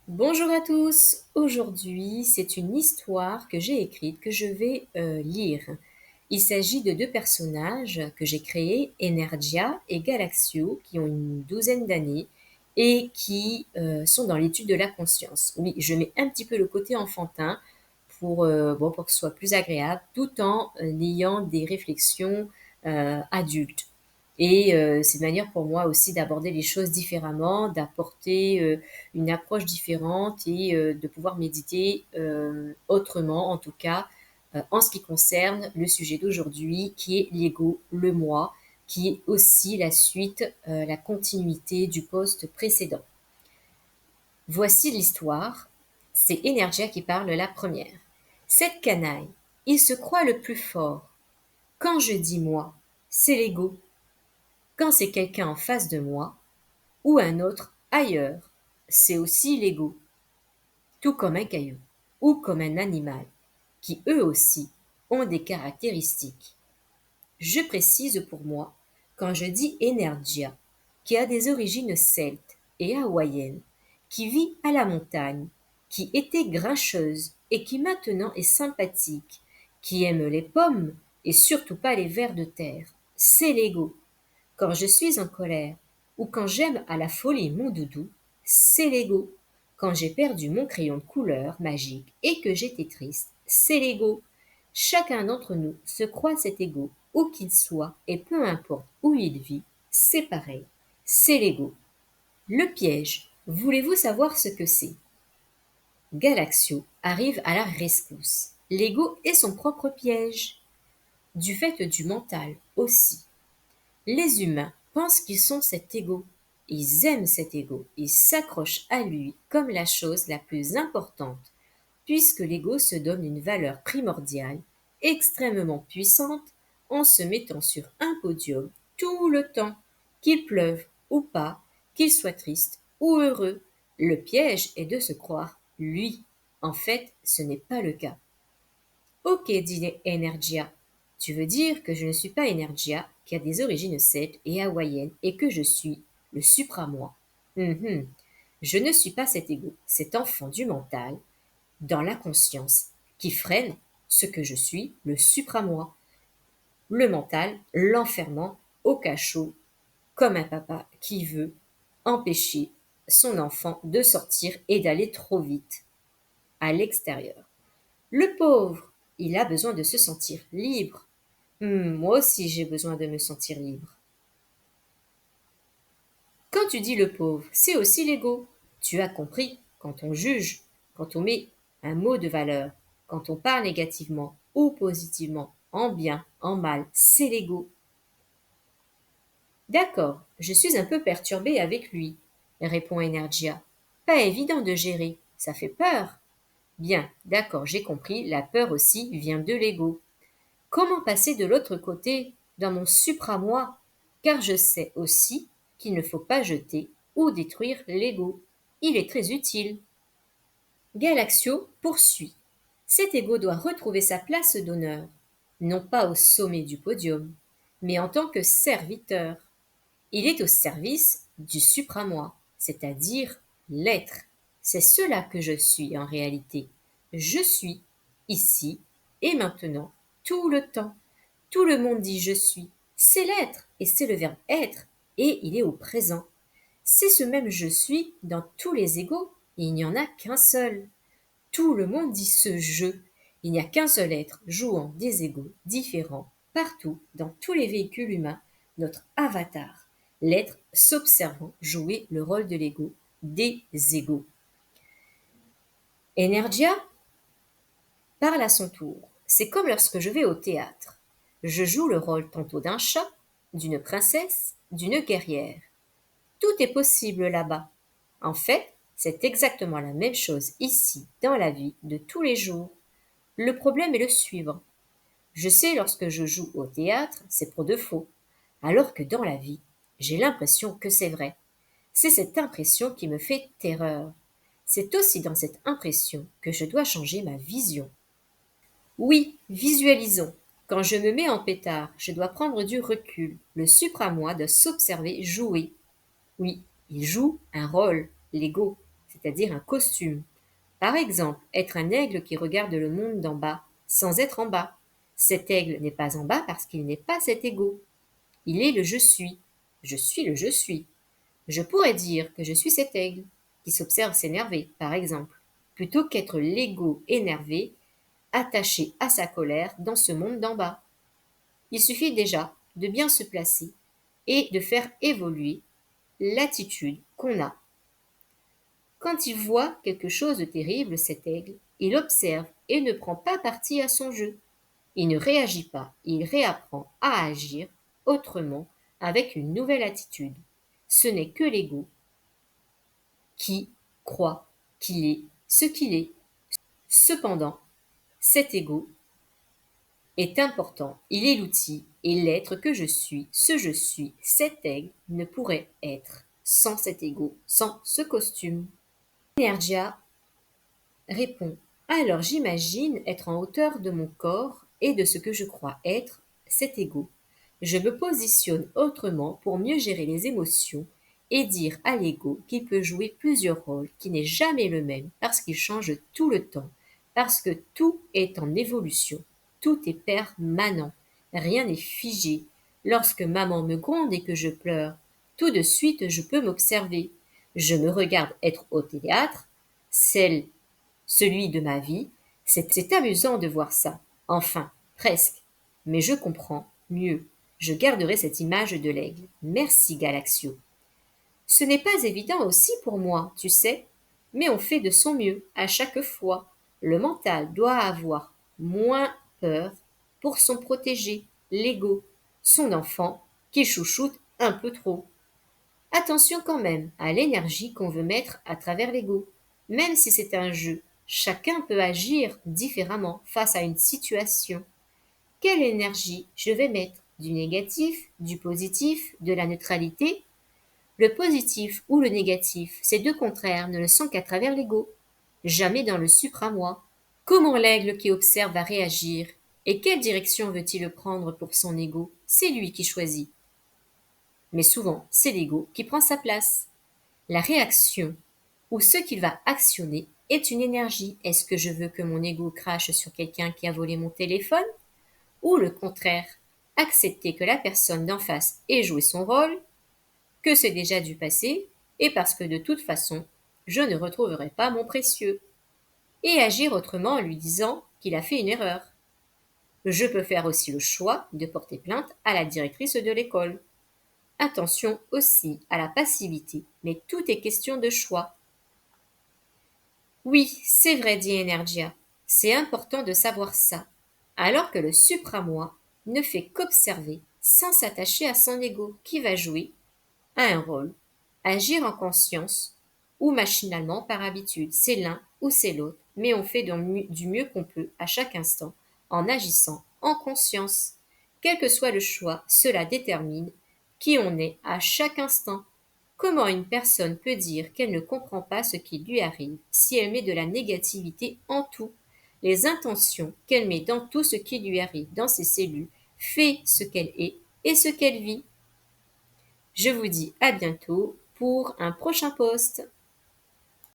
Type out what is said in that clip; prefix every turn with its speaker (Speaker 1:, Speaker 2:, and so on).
Speaker 1: Bonjour à tous. Aujourd'hui, c'est une histoire que j'ai écrite, que je vais lire. Il s'agit de deux personnages que j'ai créés, Energia et Galaxio, qui ont une douzaine d'années et qui sont dans l'étude de la conscience. Oui, je mets un petit peu le côté enfantin pour que ce soit plus agréable, tout en ayant des réflexions adultes. Et c'est une manière pour moi aussi d'aborder les choses différemment, d'apporter une approche différente et de pouvoir méditer autrement, en tout cas, en ce qui concerne le sujet d'aujourd'hui, qui est l'ego, le moi, qui est aussi la suite, la continuité du poste précédent. Voici l'histoire. C'est Energia qui parle la première. Cette canaille, il se croit le plus fort. Quand je dis moi, c'est l'ego. Quand c'est quelqu'un en face de moi, ou un autre ailleurs, c'est aussi l'ego, tout comme un caillou, ou comme un animal, qui eux aussi ont des caractéristiques. Je précise pour moi, quand je dis Energia, qui a des origines celtes et hawaïennes, qui vit à la montagne, qui était grincheuse et qui maintenant est sympathique, qui aime les pommes et surtout pas les vers de terre, c'est l'ego. Quand je suis en colère ou quand j'aime à la folie mon doudou, c'est l'ego. Quand j'ai perdu mon crayon de couleur magique et que j'étais triste, c'est l'ego. Chacun d'entre nous se croit cet ego, où qu'il soit, et peu importe où il vit, c'est pareil. C'est l'ego. Le piège. Voulez-vous savoir ce que c'est? Galaxio arrive à la rescousse. L'ego est son propre piège. Du fait du mental aussi. Les humains pensent qu'ils sont cet ego. Ils aiment cet ego. Ils s'accrochent à lui comme la chose la plus importante, puisque l'ego se donne une valeur primordiale, extrêmement puissante, en se mettant sur un podium tout le temps, qu'il pleuve ou pas, qu'il soit triste ou heureux. Le piège est de se croire lui. En fait, ce n'est pas le cas. Ok, dit Energia. Tu veux dire que je ne suis pas Energia, qui a des origines celtes et hawaïennes, et que je suis le supra-moi. Je ne suis pas cet ego, cet enfant du mental, dans la conscience, qui freine ce que je suis, le supra-moi. Le mental, l'enfermant au cachot, comme un papa qui veut empêcher son enfant de sortir et d'aller trop vite à l'extérieur. Le pauvre, il a besoin de se sentir libre. Moi aussi j'ai besoin de me sentir libre. Quand tu dis le pauvre, c'est aussi l'ego. Tu as compris, quand on juge, quand on met un mot de valeur, quand on parle négativement ou positivement, en bien, en mal, c'est l'ego. D'accord, je suis un peu perturbée avec lui, répond Energia. Pas évident de gérer, ça fait peur. Bien, d'accord, j'ai compris, la peur aussi vient de l'ego. Comment passer de l'autre côté, dans mon supra-moi? Car je sais aussi qu'il ne faut pas jeter ou détruire l'ego. Il est très utile. Galaxio poursuit. Cet ego doit retrouver sa place d'honneur, non pas au sommet du podium, mais en tant que serviteur. Il est au service du supra-moi, c'est-à-dire l'être. C'est cela que je suis en réalité. Je suis, ici et maintenant, tout le temps. Tout le monde dit je suis. C'est l'être et c'est le verbe être et il est au présent. C'est ce même je suis dans tous les égos et il n'y en a qu'un seul. Tout le monde dit ce je. Il n'y a qu'un seul être jouant des égos différents partout dans tous les véhicules humains, notre avatar. L'être s'observant jouer le rôle de l'ego, des égos. Energia parle à son tour. C'est comme lorsque je vais au théâtre. Je joue le rôle tantôt d'un chat, d'une princesse, d'une guerrière. Tout est possible là-bas. En fait, c'est exactement la même chose ici, dans la vie de tous les jours. Le problème est le suivant. Je sais lorsque je joue au théâtre, c'est pour de faux, alors que dans la vie, j'ai l'impression que c'est vrai. C'est cette impression qui me fait terreur. C'est aussi dans cette impression que je dois changer ma vision. Oui, visualisons. Quand je me mets en pétard, je dois prendre du recul. Le supra-moi doit s'observer jouer. Oui, il joue un rôle, l'ego. c'est-à-dire un costume. Par exemple, être un aigle qui regarde le monde d'en bas, sans être en bas. Cet aigle n'est pas en bas parce qu'il n'est pas cet ego. Il est le je suis. Je suis le je suis. Je pourrais dire que je suis cet aigle, qui s'observe s'énerver, par exemple, plutôt qu'être l'ego énervé, attaché à sa colère dans ce monde d'en bas. Il suffit déjà de bien se placer et de faire évoluer l'attitude qu'on a. Quand il voit quelque chose de terrible, cet aigle, il observe et ne prend pas parti à son jeu. Il ne réagit pas, il réapprend à agir autrement avec une nouvelle attitude. Ce n'est que l'ego qui croit qu'il est ce qu'il est. Cependant, cet ego est important, il est l'outil et l'être que je suis, ce je suis, cet aigle ne pourrait être sans cet ego, sans ce costume. Energia répond: alors j'imagine être en hauteur de mon corps et de ce que je crois être, cet ego. Je me positionne autrement pour mieux gérer les émotions et dire à l'ego qu'il peut jouer plusieurs rôles, qui n'est jamais le même parce qu'il change tout le temps, parce que tout est en évolution, tout est permanent, rien n'est figé. Lorsque maman me gronde et que je pleure, tout de suite je peux m'observer. Je me regarde être au théâtre, celui de ma vie, c'est amusant de voir ça. Enfin, presque. Mais je comprends mieux. Je garderai cette image de l'aigle. Merci, Galaxio. Ce n'est pas évident aussi pour moi, tu sais, mais on fait de son mieux à chaque fois. Le mental doit avoir moins peur pour son protégé, l'ego, son enfant, qui chouchoute un peu trop. Attention quand même à l'énergie qu'on veut mettre à travers l'ego. Même si c'est un jeu, chacun peut agir différemment face à une situation. Quelle énergie je vais mettre? Du négatif, du positif, de la neutralité? Le positif ou le négatif, ces deux contraires ne le sont qu'à travers l'ego, jamais dans le supra-moi. Comment l'aigle qui observe va réagir? Et quelle direction veut-il prendre pour son ego? C'est lui qui choisit. Mais souvent, c'est l'ego qui prend sa place. La réaction, ou ce qu'il va actionner, est une énergie. Est-ce que je veux que mon ego crache sur quelqu'un qui a volé mon téléphone? Ou le contraire, accepter que la personne d'en face ait joué son rôle, que c'est déjà du passé, et parce que de toute façon, je ne retrouverai pas mon précieux. Et agir autrement en lui disant qu'il a fait une erreur. Je peux faire aussi le choix de porter plainte à la directrice de l'école. Attention aussi à la passivité, mais tout est question de choix. Oui, c'est vrai, dit Energia. C'est important de savoir ça. Alors que le supra-moi ne fait qu'observer sans s'attacher à son ego qui va jouer un rôle, agir en conscience ou machinalement par habitude. C'est l'un ou c'est l'autre, mais on fait du mieux qu'on peut à chaque instant en agissant en conscience. Quel que soit le choix, cela détermine qui on est à chaque instant. Comment une personne peut dire qu'elle ne comprend pas ce qui lui arrive si elle met de la négativité en tout? Les intentions qu'elle met dans tout ce qui lui arrive dans ses cellules fait ce qu'elle est et ce qu'elle vit. Je vous dis à bientôt pour un prochain post.